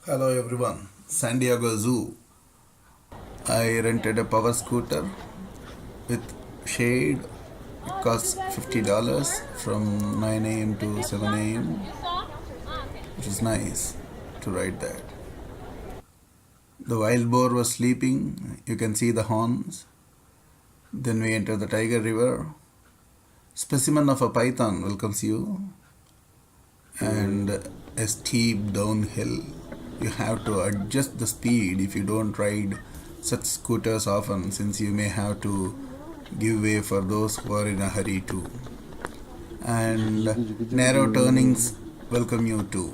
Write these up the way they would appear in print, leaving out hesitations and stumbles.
Hello everyone, San Diego Zoo. I rented a power scooter with shade. It costs $50 from 9 a.m. to 7 a.m. It is nice to ride that. The wild boar was sleeping. You can see the horns. Then we enter the Tiger River. Specimen of a python welcomes you, and a steep downhill. You have to adjust the speed if you don't ride such scooters often, since you may have to give way for those who are in a hurry too. And narrow turnings welcome you too.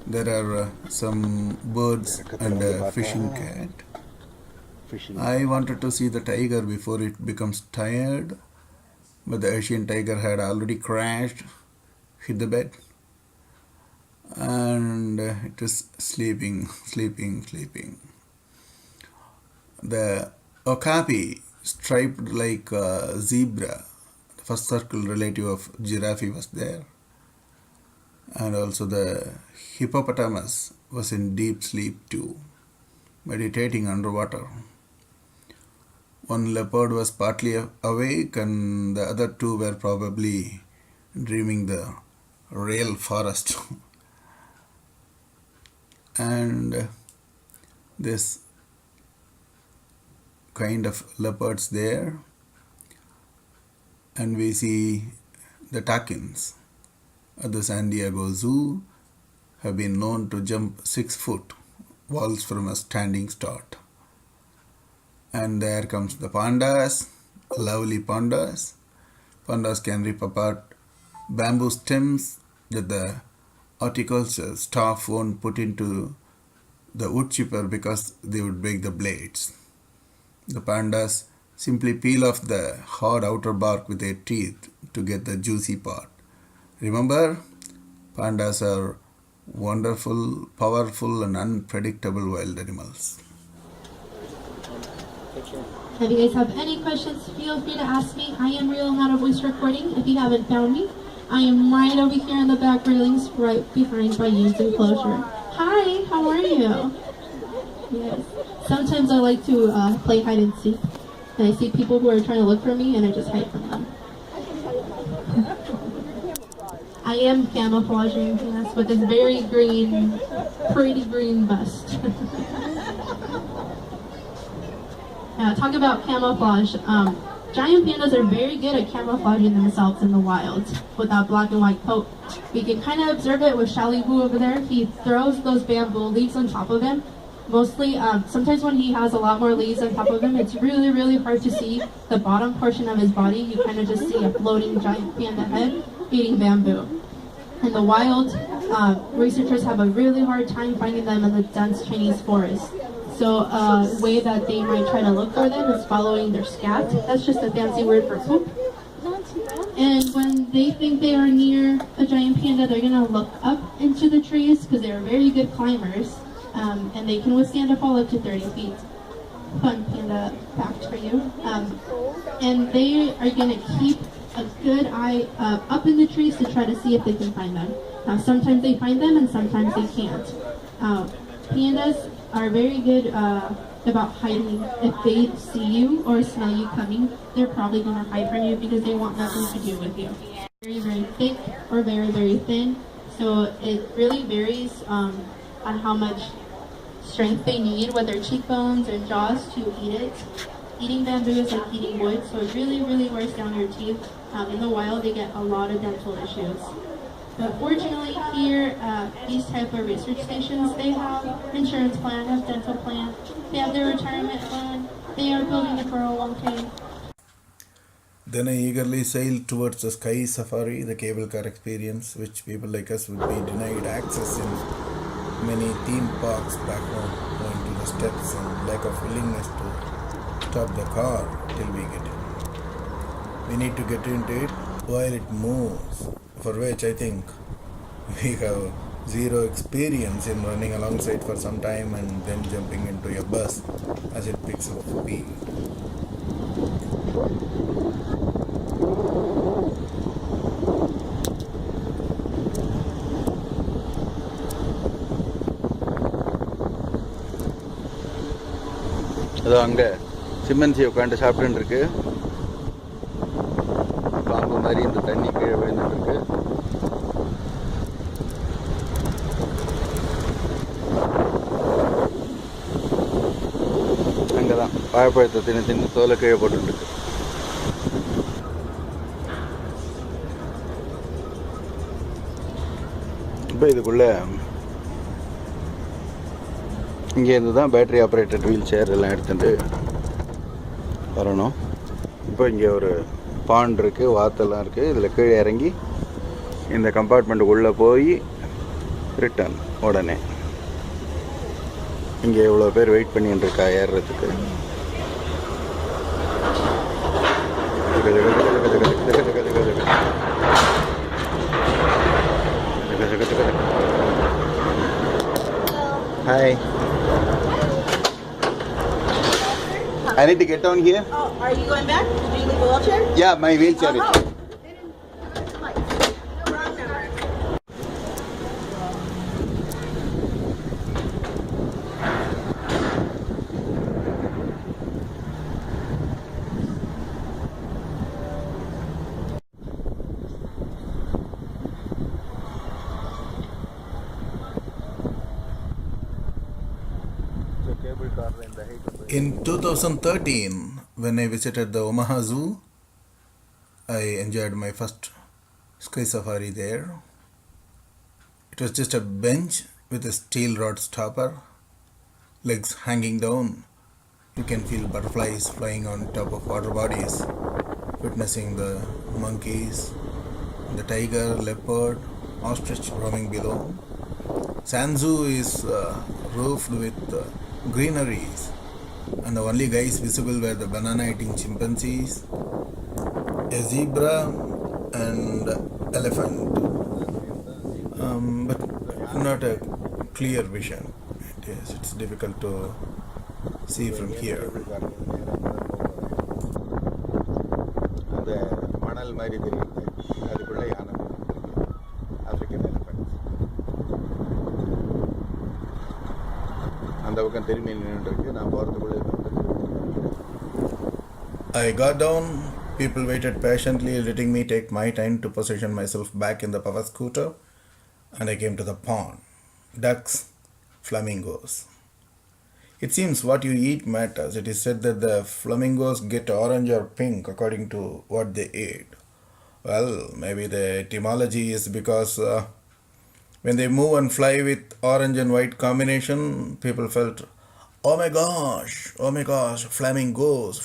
There are some birds and a fishing cat. I wanted to see the tiger before it becomes tired, but the Asian tiger had already crashed, hit the bed, and it is sleeping. The okapi, striped like a zebra, the first circle relative of giraffe, was there. And also the hippopotamus was in deep sleep too, meditating underwater. One leopard was partly awake, and the other two were probably dreaming the real forest. And this kind of leopards there, and we see the takins at the San Diego Zoo have been known to jump 6 foot walls from a standing start. And there comes the pandas, lovely pandas. Pandas can rip apart bamboo stems that the horticulture staff won't put into the wood chipper because they would break the blades. The pandas simply peel off the hard outer bark with their teeth to get the juicy part. Remember, pandas are wonderful, powerful, and unpredictable wild animals. If you guys have any questions, feel free to ask me. I am real, not a voice recording. If you haven't found me, I am right over here in the back railings, right behind my used enclosure. Hi, how are you? Yes. Sometimes I like to play hide and seek, and I see people who are trying to look for me, and I just hide from them. I am camouflaging, yes, with this very green, pretty green vest. Talk about camouflage. Giant pandas are very good at camouflaging themselves in the wild with that black and white coat. We can kind of observe it with Shalibu over there. He throws those bamboo leaves on top of him. Mostly, sometimes when he has a lot more leaves on top of him, it's really, really hard to see the bottom portion of his body. You kind of just see a floating giant panda head eating bamboo. In the wild, researchers have a really hard time finding them in the dense Chinese forest. So a way that they might try to look for them is following their scat. That's just a fancy word for poop. And when they think they are near a giant panda, they're going to look up into the trees because they're very good climbers. And they can withstand a fall up to 30 feet. Fun panda fact for you. And they are going to keep a good eye up in the trees to try to see if they can find them. Now, sometimes they find them and sometimes they can't. Pandas are very good about hiding. If they see you or smell you coming, they're probably going to hide from you because they want nothing to do with you. Very, very thick or very, very thin. So it really varies on how much strength they need with their cheekbones and jaws to eat it. Eating bamboo is like eating wood, so it really, really wears down your teeth. In the wild, they get a lot of dental issues. But fortunately here, these type of research stations, they have insurance plan, have dental plan, they have their retirement fund, they are building a 401k. Then I eagerly sailed towards the sky safari, the cable car experience, which people like us would be denied access in many theme parks back home, owing to the steps and lack of willingness to stop the car till we get in. We need to get into it while it moves, for which I think we have zero experience in running alongside for some time and then jumping into a bus as it picks up speed. அதோ அங்கே சிம்மன்சி உட்காந்து சாப்பிட்டுன்னு இருக்கு. பாம்பு மாதிரி இந்த தண்ணி கீழே விழுந்துட்டு இருக்கு. அங்கே தான் வாழைப்பழத்தை தின்னு தின்னு தோலை கீழே போட்டுருக்கு. இப்போ இதுக்குள்ளே இங்கேருந்து தான் பேட்டரி ஆப்ரேட்டட் வீல் சேர் எல்லாம் எடுத்துகிட்டு வரணும். இப்போ இங்கே ஒரு பாண்ட் இருக்குது, வாத்தெல்லாம் இருக்குது. இதில் கீழே இறங்கி இந்த கம்பார்ட்மெண்ட்டுக்குள்ளே போய் ரிட்டர்ன் உடனே. இங்கே இவ்வளோ பேர் வெயிட் பண்ணிட்டு இருக்கா ஏறுறதுக்கு. Hi. I need to get down here. Oh, are you going back? Did you leave the wheelchair? Yeah, my wheelchair is. In 2013, when I visited the Omaha Zoo, I enjoyed my first sky safari there. It was just a bench with a steel rod stopper, legs hanging down. You can feel butterflies flying on top of water bodies, witnessing the monkeys, the tiger, leopard, ostrich roaming below. Sand Zoo is roofed with greeneries, and the only guys visible were the banana-eating chimpanzees, a zebra, and elephant. But not a clear vision. It's difficult to see from here. அந்த மணல் மாதிரி தெரியுது, அதுக்குள்ள யானை, African elephant. அந்த பக்கம் திரும்பி நின்றுருக்கு. நான் போகிறதுக்குள்ளே I got down. People waited patiently, letting me take my time to position myself back in the power scooter, and I came to the pond. Ducks, flamingos. It seems what you eat matters. It is said that the flamingos get orange or pink according to what they ate. Well, maybe the etymology is because when they move and fly with orange and white combination, people felt, oh my gosh, flamingos.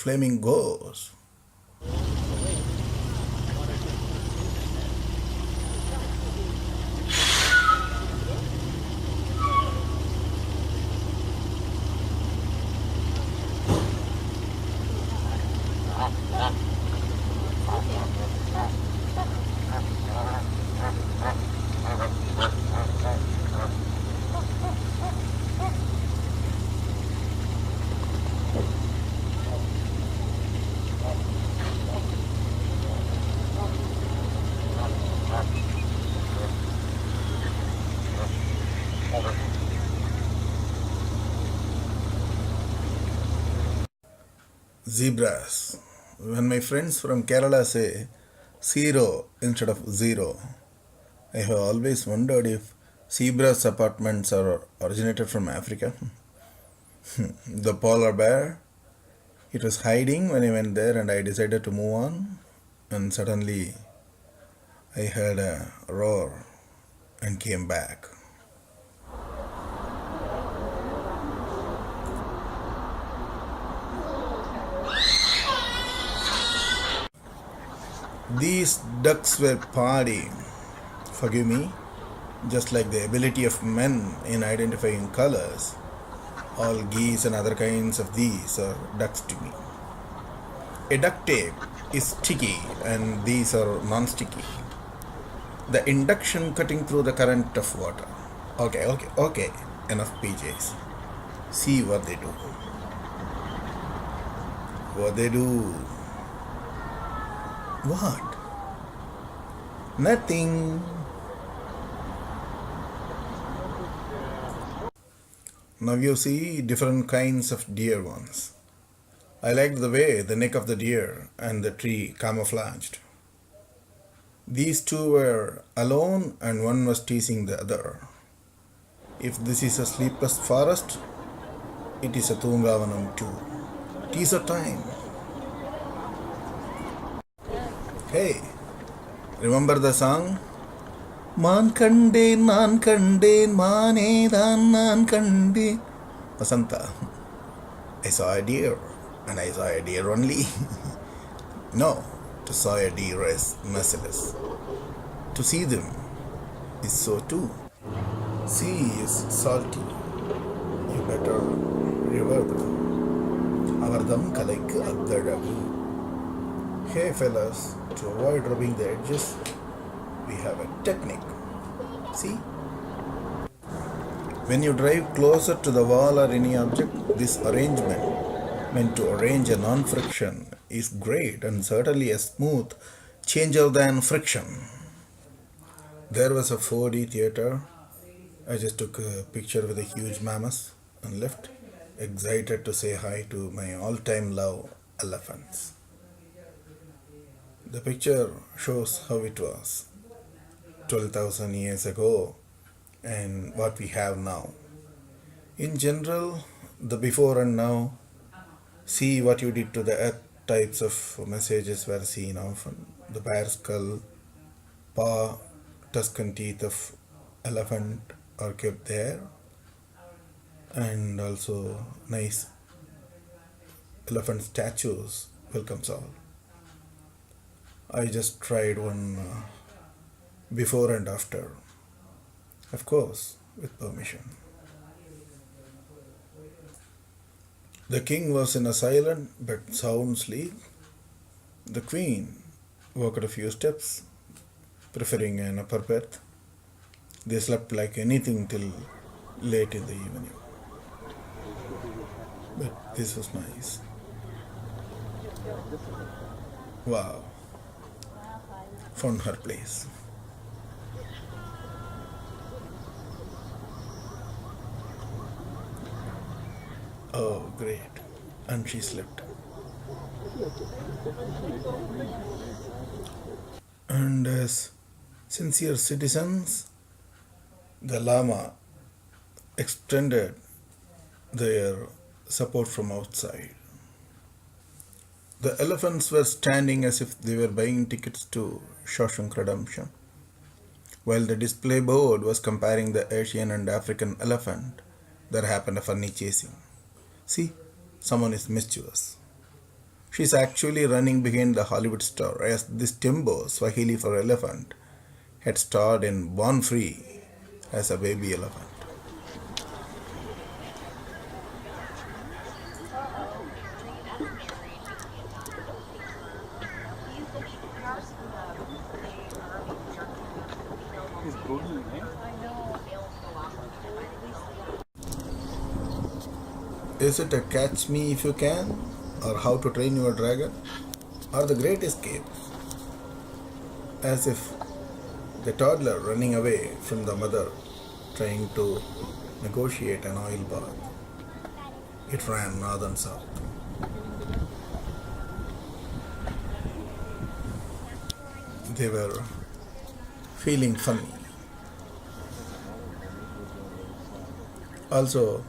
Zebras. When my friends from Kerala say zero instead of zero, I have always wondered if zebras' apartments are originated from Africa. The polar bear, it was hiding when I went there, and I decided to move on, and suddenly I heard a roar and came back. These ducks were partying. Forgive me, just like the ability of men in identifying colors, all geese and other kinds of these are ducks to me. A duct tape is sticky and these are non-sticky. The induction cutting through the current of water. Okay. Enough PJs. See what they do. What? Nothing. Now you see different kinds of deer ones. I liked the way the neck of the deer and the tree camouflaged. These two were alone and one was teasing the other. If this is a sleepless forest, it is a Tungavanam too. Teaser time. Hey, remember the song? மான் கண்டேன் நான் கண்டேன் மானே தான் நான் கண்டேன். Vasanta. I saw a deer and I saw a deer only. No, to saw a deer is merciless. To see them is so too. Sea is salty. You better revere them. Avardam kalaikku addalagu. Hey fellas, to avoid rubbing the edges, we have a technique. See? When you drive closer to the wall or any object, this arrangement, meant to arrange a non-friction, is great and certainly a smooth changer than friction. There was a 4D theater. I just took a picture with a huge mammoth and left, excited to say hi to my all-time love, elephants. The picture shows how it was 12,000 years ago and what we have now. In general, the before and now, see what you did to the earth types of messages were seen often. The bear skull, paw, tusken teeth of elephant are kept there, and also nice elephant statues welcomes all. I just tried one before and after, of course, with permission. The king was in a silent but sound sleep. The queen walked a few steps, preferring an upper berth. They slept like anything till late in the evening. But this was nice. Wow. Found her place. Oh, great. And she slept. And as sincere citizens, the Lama extended their support from outside. The elephants were standing as if they were buying tickets to Shawshank Redemption, while the display board was comparing the Asian and African elephant. There happened a funny chasing. See, someone is mischievous. She's actually running behind the Hollywood star, as this Timbo, Swahili for elephant, had starred in Born Free as a baby elephant. Is it a catch me if you can, or how to train your dragon, or the great escape? As if the toddler running away from the mother trying to negotiate an oil bath. It ran north and south. They were feeling funny. Also,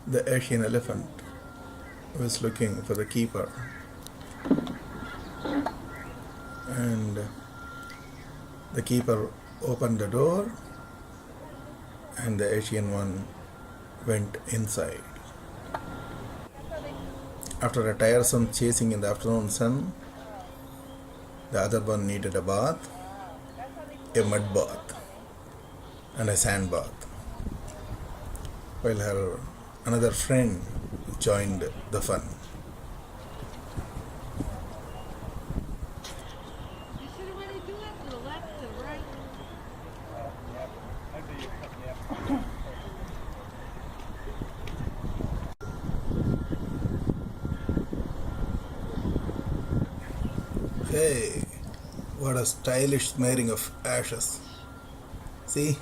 the Asian elephant was looking for the keeper, and the keeper opened the door and the Asian one went inside. After a tiresome chasing in the afternoon sun, the other one needed a bath, a mud bath and a sand bath, while her another friend joined the fun. Hey, what a stylish smearing of ashes. See,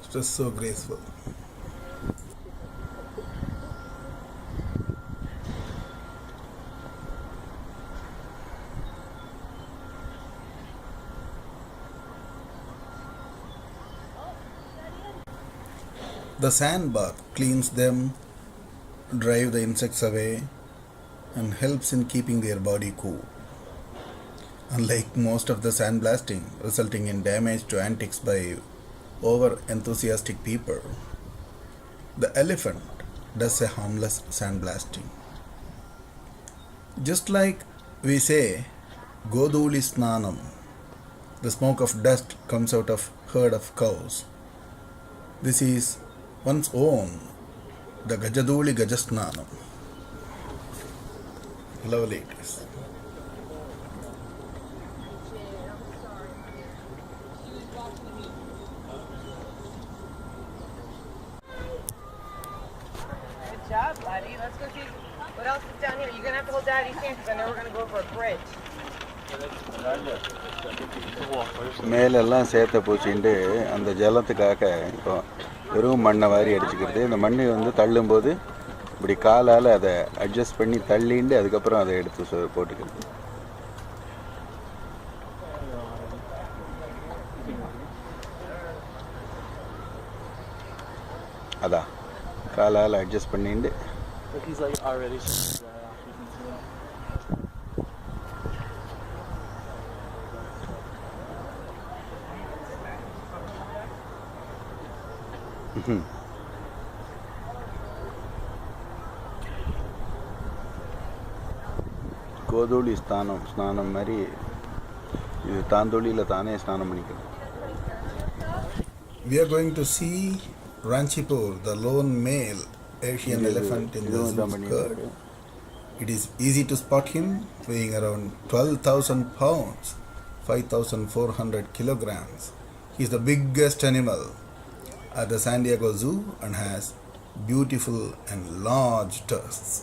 it was so graceful. The sand bath cleans them, drive the insects away, and helps in keeping their body cool. Unlike most of the sandblasting, resulting in damage to antiques by over enthusiastic people, the elephant does a harmless sandblasting. Just like we say, Goduli Snanam, the smoke of dust comes out of herd of cows. This is one's own, the Gajaduli Gajasnanam. Lovely it is. Good job, buddy. Let's go see what else is down here. You're going to have to hold Daddy's hand because I know we're going to go over a bridge. மேலெல்லாம் சேத்தை பூச்சிண்டு அந்த ஜலத்துக்காக இப்போ வெறும் மண்ணை வாரி அடிச்சுக்கிறது. இந்த மண்ணை வந்து தள்ளும்போது இப்படி காலால் அதை அட்ஜஸ்ட் பண்ணி தள்ளிண்டு அதுக்கப்புறம் அதை எடுத்து போட்டுக்கிறது. அதான் காலால் அட்ஜஸ்ட் பண்ணிண்டு கோதூளி ஸ்நானம் மாதிரி இது தாந்தோளியில் தானே ஸ்நானம் பண்ணிக்கிறது. We are going to see Ranchipur, the lone male Asian elephant in the zoo herd. It is easy to spot him, weighing around 12,000 pounds, 5,400 kilograms. He is the biggest animal at the San Diego Zoo and has beautiful and large tusks.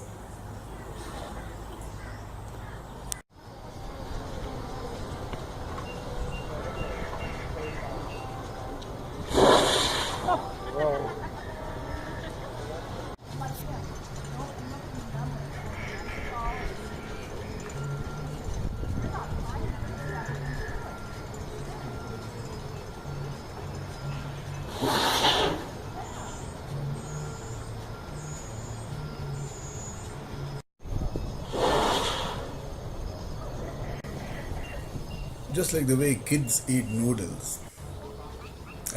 Just like the way kids eat noodles,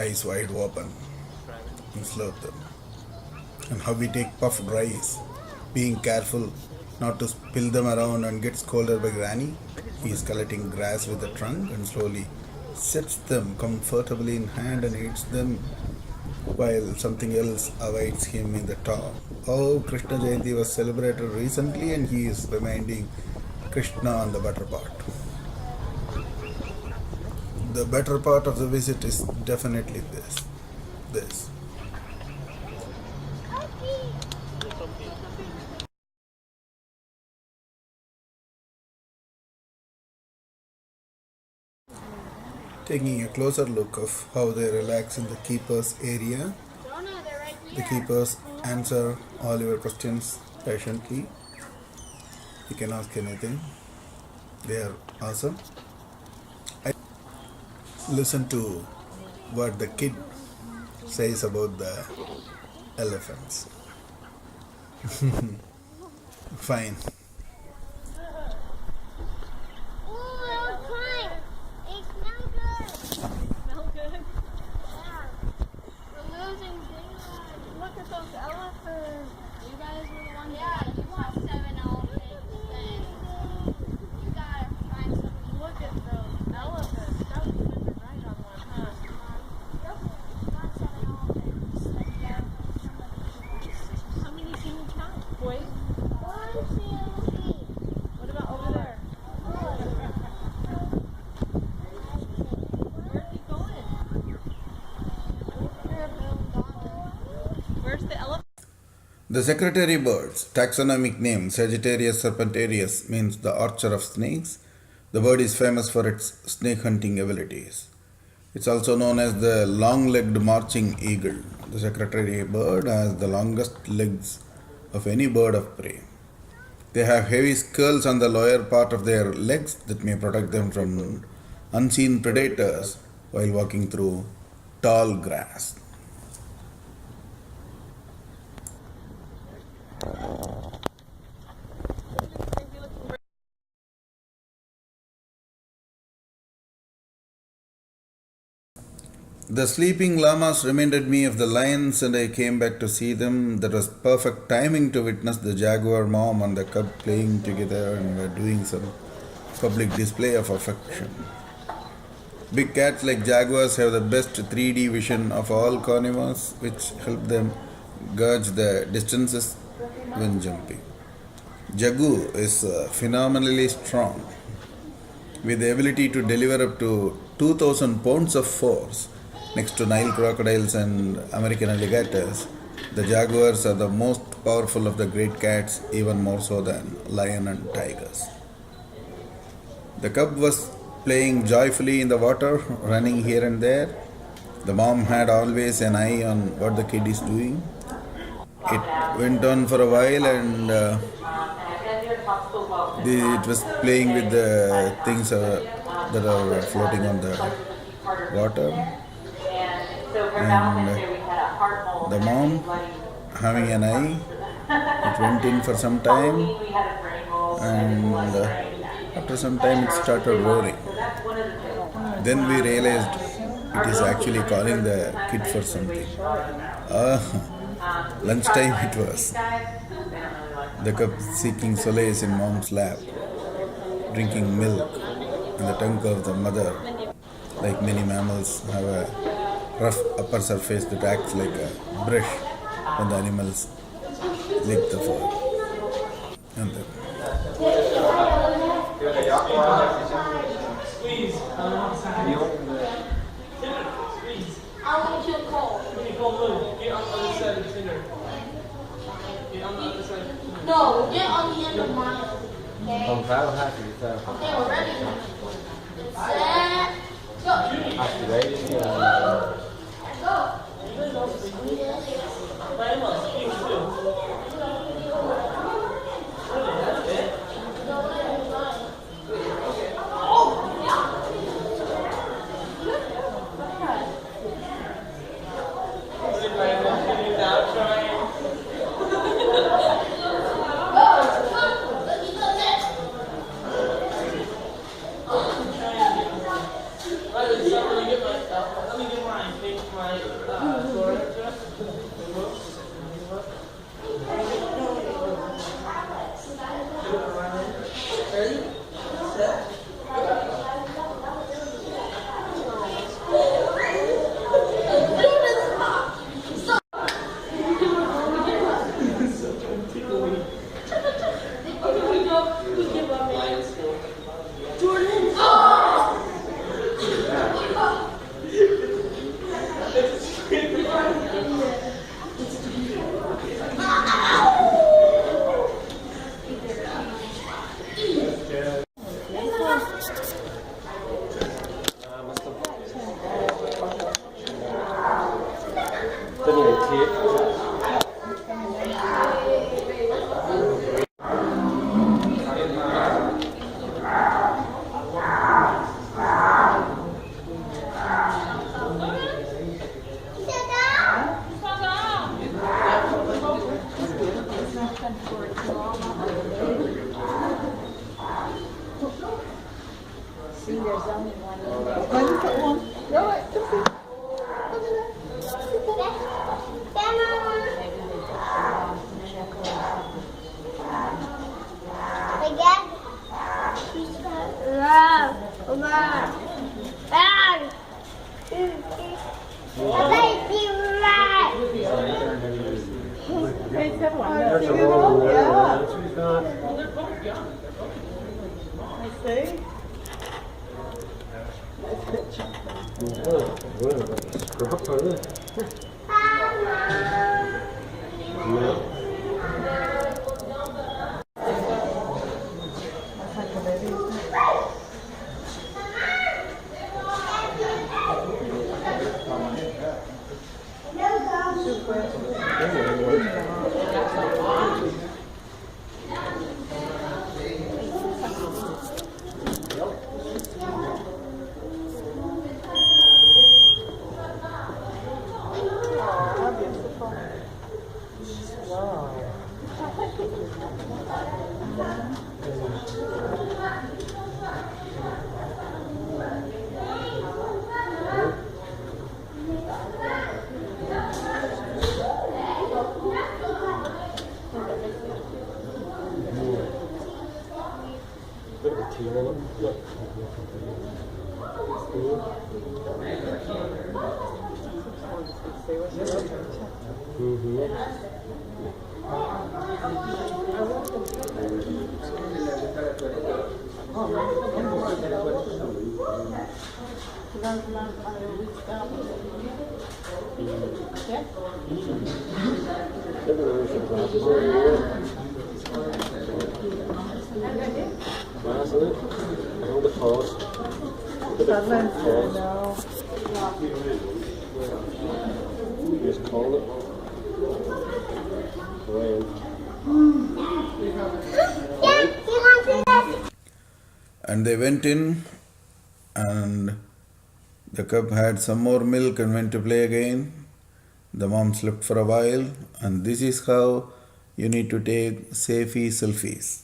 eyes wide open and slurp them. And how we take puffed rice, being careful not to spill them around and get scolded by Granny. He is collecting grass with the trunk and slowly sets them comfortably in hand and eats them while something else awaits him in the top. Oh, Krishna Jayanti was celebrated recently and he is reminding Krishna on the better part. The better part of the visit is definitely this. Taking a closer look of how they relax in the keepers area. The keepers answer all your questions patiently. You can ask anything. They are awesome. Listen to what the kid says about the elephants. Fine. The secretary bird's taxonomic name, Sagittarius serpentarius, means the archer of snakes. The bird is famous for its snake hunting abilities. It's also known as the long-legged marching eagle. The secretary bird has the longest legs of any bird of prey. They have heavy scales on the lower part of their legs that may protect them from unseen predators while walking through tall grass. The sleeping llamas reminded me of the lions, and I came back to see them. That was perfect timing to witness the jaguar mom and the cub playing together and were doing some public display of affection. Big cats like jaguars have the best 3D vision of all carnivores, which help them gauge the distances when jumping. Jagu is phenomenally strong, with the ability to deliver up to 2000 pounds of force. Next to Nile crocodiles and American alligators, the jaguars are the most powerful of the great cats, even more so than lion and tigers. The cub was playing joyfully in the water, running here and there. The mom had always an eye on what the kid is doing. It went on for a while, and it was playing with the things that are floating on the water. And the mom, having an eye, it went in for some time, and after some time it started roaring. Then we realized it is actually calling the kid for something. Lunchtime it was. The cub seeking solace in mom's lap, drinking milk in the tongue of the mother. Like many mammals, have a rough upper surface that acts like a brush when the animals lick the fur. And then No, get on the end of mine. Okay. Okay, we're ready. Set. Just call it. And they went in, and the cub had some more milk and went to play again. The mom slept for a while, and this is how you need to take safety selfies.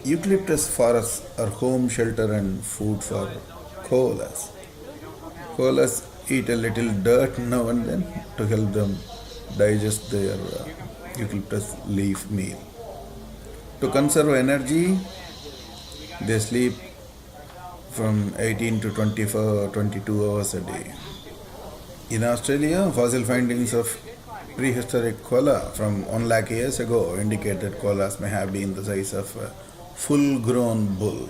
Eucalyptus forests are home shelter and food for koalas. Koalas eat a little dirt now and then to help them digest their eucalyptus leaf meal. To conserve energy, they sleep from 18 to 24 22 hours a day. In Australia, fossil findings of prehistoric koala from 1 lakh years ago indicate that koalas may have been the size of a full grown bull.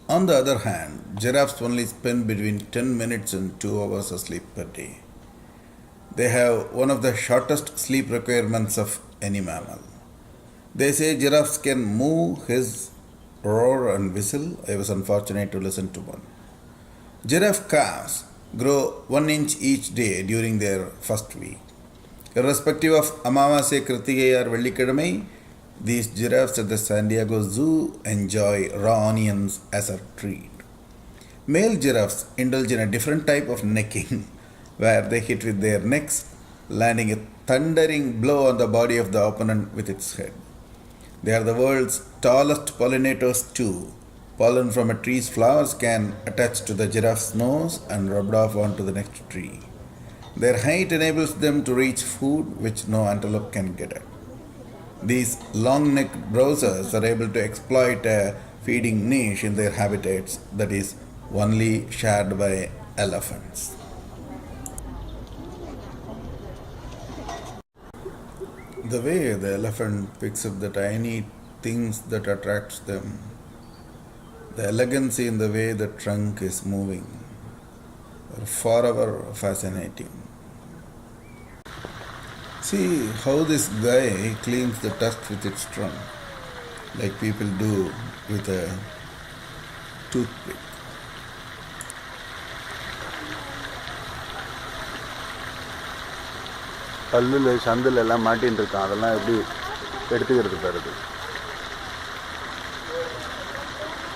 On the other hand, giraffes only spend between 10 minutes and 2 hours asleep per day. They have one of the shortest sleep requirements of any mammal. They say giraffes can move, hiss, roar, and whistle. I was unfortunate to listen to one. Giraffe calves grow 1 inch each day during their first week. Irrespective of Amavasya, Kritigay, or Vellikadamai, these giraffes at the San Diego Zoo enjoy raw onions as a treat. Male giraffes indulge in a different type of necking, where they hit with their necks, landing a thundering blow on the body of the opponent with its head. They are the world's tallest pollinators too. Pollen from a tree's flowers can attach to the giraffe's nose and rubbed off onto the next tree. Their height enables them to reach food which no antelope can get at. These long-necked browsers are able to exploit a feeding niche in their habitats that is only shared by elephants. The way the elephant picks up the tiny things that attracts them, the elegancy in the way the trunk is moving, are forever fascinating. See how this guy cleans the dust with its trunk, like people do with a toothpick. கல்லில் சந்தில் எல்லாம் மாட்டின்னு இருக்கான், அதெல்லாம் எப்படி எடுத்துக்கிறது பாருது.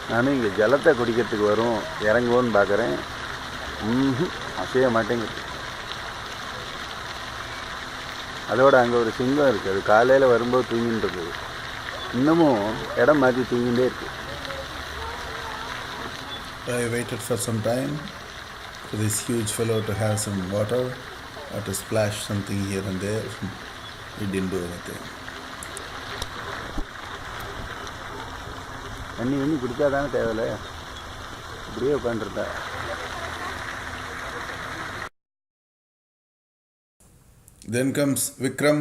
நானும் இங்கே ஜலத்தை குடிக்கிறதுக்கு வரும் இறங்குவோன்னு பார்க்குறேன், அசைய மாட்டேங்குது. அதோட அங்கே ஒரு சிங்கம் இருக்குது, அது காலையில் வரும்போது தூங்கின்னு இருக்குது, இன்னமும் இடம் மாற்றி தூங்கிகிட்டே இருக்குது. I waited for some time for this huge fellow to have some water or to splash something here and there. He didn't do anything. தண்ணி குடிக்காதானே தேவையில்ல, இப்படியே உட்காந்துருந்தா. Then comes Vikram,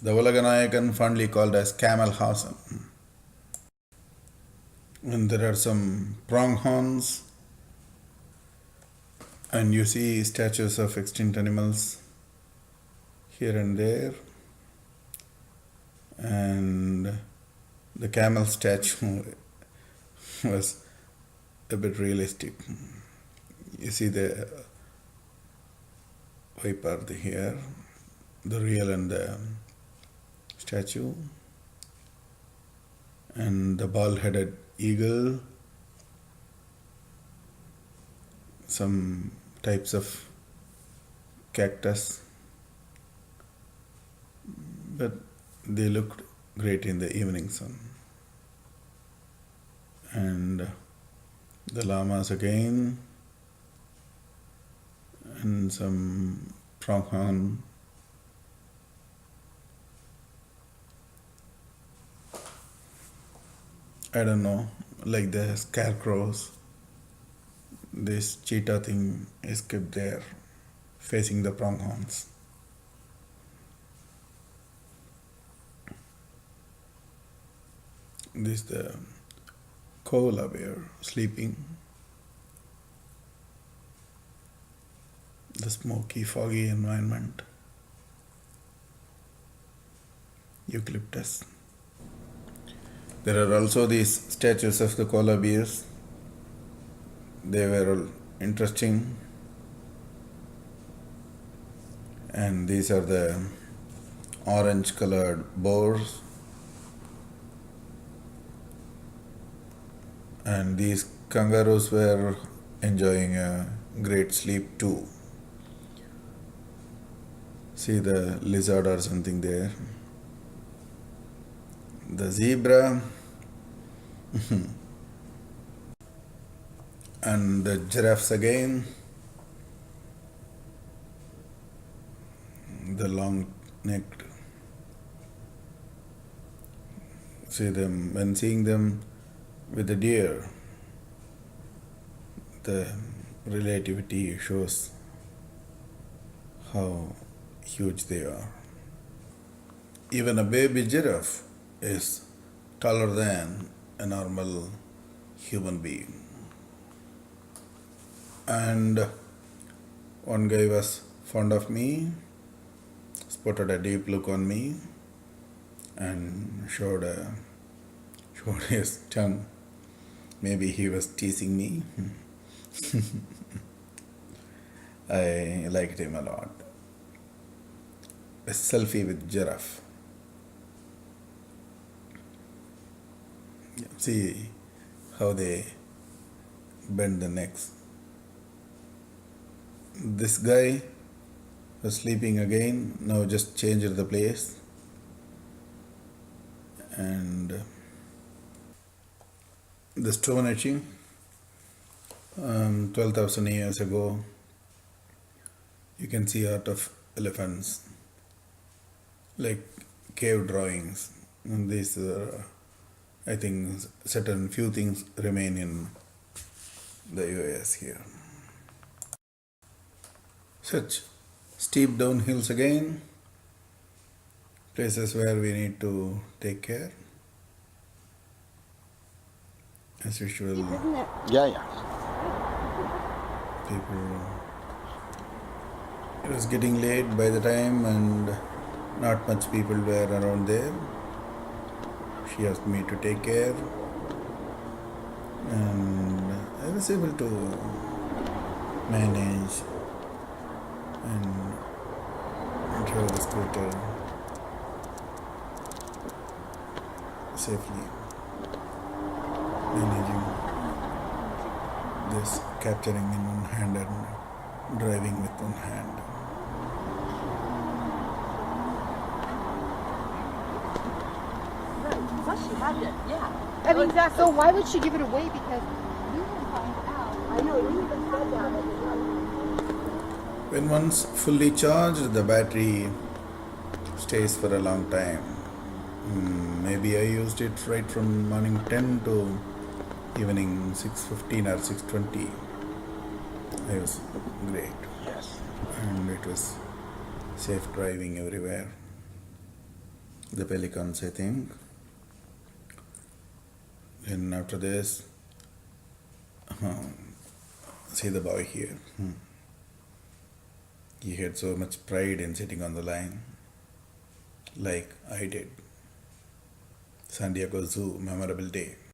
the Ulaganayakan, fondly called as Camel Hassan. And there are some pronghorns, and you see statues of extinct animals here and there. And the camel statue was a bit realistic. You see the viper here, the real and the statue, and the bald-headed eagle, some types of cactus, but they looked great in the evening sun. And the llamas again, and some pronghorn. I don't know, like the scarecrows. This cheetah thing is kept there, facing the pronghorns. This the koala bear sleeping. The smoky, foggy environment. Eucalyptus. There are also these statues of the koala bears. They were all interesting. And these are the orange colored boars. And these kangaroos were enjoying a great sleep too. See the lizard or something there. The zebra and the giraffes again. The long necked. See them when seeing them with the deer. The relativity shows how huge they are. Even a baby giraffe is taller than a normal human being. And one guy was fond of me, spotted a deep look on me, and showed his tongue. Maybe he was teasing me. I liked him a lot. A selfie with giraffe. See how they bend the necks. This guy was sleeping again, now just changed the place. And the stone etching, 12,000 years ago, you can see art of elephants, like cave drawings. And these are, I think, certain few things remain in the US here. Such steep downhills again, places where we need to take care. As usual, Yeah. people. It was getting late by the time, and not much people were around there. She asked me to take care, and I was able to manage and drive the scooter safely, managing this, capturing in one hand and driving with one hand. Plus she had it, yeah. I mean, so why would she give it away? Because you can find out. I know, you even said that. When one's fully charged, the battery stays for a long time. Maybe I used it right from morning 10 to evening 6:15 or 6:20. It was great. Yes. And it was safe driving everywhere. The pelicans, I think. And after this, see the boy here. He had so much pride in sitting on the line, like I did. San Diego Zoo, memorable day.